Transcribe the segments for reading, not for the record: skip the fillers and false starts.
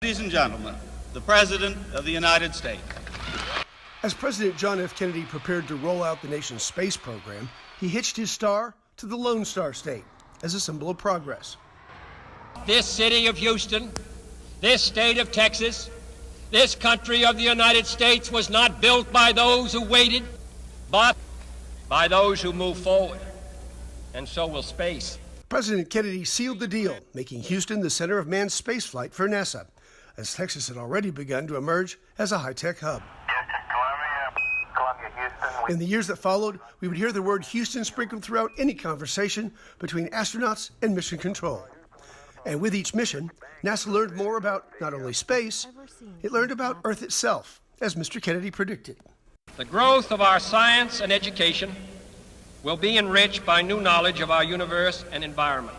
Ladies and gentlemen, the President of the United States. As President John F. Kennedy prepared to roll out the nation's space program, he hitched his star to the Lone Star State as a symbol of progress. This city of Houston, this state of Texas, this country of the United States was not built by those who waited, but by those who move forward. And so will space. President Kennedy sealed the deal, making Houston the center of manned spaceflight for NASA, as Texas had already begun to emerge as a high-tech hub. Columbia, Houston. In the years that followed, we would hear the word Houston sprinkled throughout any conversation between astronauts and mission control. And with each mission, NASA learned more about not only space, it learned about Earth itself, as Mr. Kennedy predicted. The growth of our science and education will be enriched by new knowledge of our universe and environment,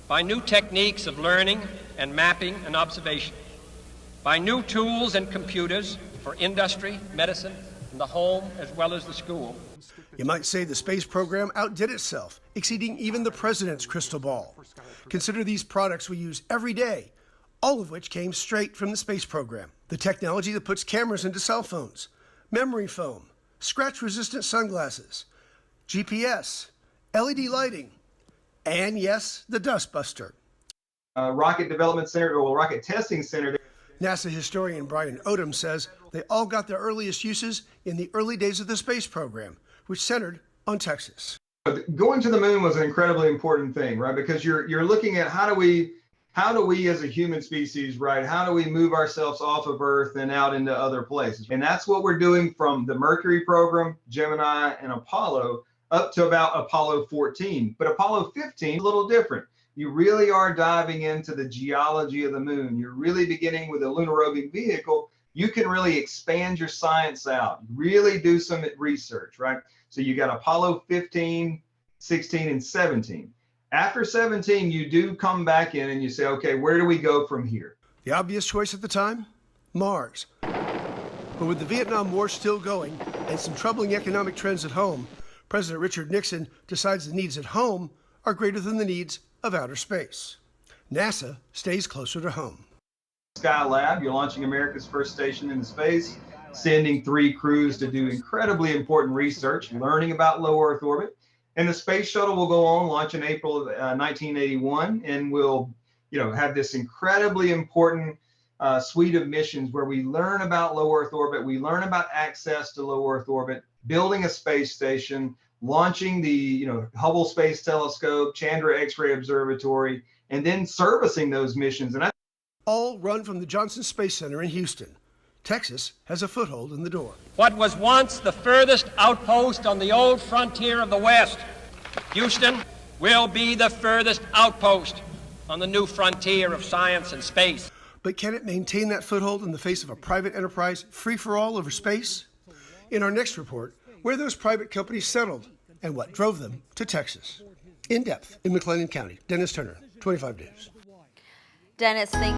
by new techniques of learning and mapping and observation, by new tools and computers for industry, medicine, and the home as well as the school. You might say the space program outdid itself, exceeding even the president's crystal ball. Consider these products we use every day, all of which came straight from the space program. The technology that puts cameras into cell phones, memory foam, scratch-resistant sunglasses, GPS, LED lighting, and yes, the Dust Buster. Rocket Development Center, or Rocket Testing Center. NASA historian Brian Odom says they all got their earliest uses in the early days of the space program, which centered on Texas. Going to the moon was an incredibly important thing, right? Because you're looking at how do we as a human species, right? How do we move ourselves off of Earth and out into other places? And that's what we're doing from the Mercury program, Gemini, and Apollo up to about Apollo 14. But Apollo 15 is a little different. You really are diving into the geology of the moon. You're really beginning with a lunar roving vehicle. You can really expand your science out, really do some research, right? So you got Apollo 15, 16, and 17. After 17, you do come back in and you say, okay, where do we go from here? The obvious choice at the time? Mars. But with the Vietnam War still going and some troubling economic trends at home, President Richard Nixon decides the needs at home are greater than the needs of outer space. NASA stays closer to home. Skylab, you're launching America's first station into space, sending 3 crews to do incredibly important research, learning about low Earth orbit. And the space shuttle will go on, launch in April of 1981, and will, have this incredibly important suite of missions where we learn about low Earth orbit, we learn about access to low Earth orbit, building a space station, launching the Hubble Space Telescope, Chandra X-ray Observatory, and then servicing those missions. And all run from the Johnson Space Center in Houston. Texas has a foothold in the door. What was once the furthest outpost on the old frontier of the West, Houston will be the furthest outpost on the new frontier of science and space. But can it maintain that foothold in the face of a private enterprise free-for-all over space? In our next report, where those private companies settled and what drove them to Texas. In depth in McLennan County. Dennis Turner, 25 News. Dennis, thank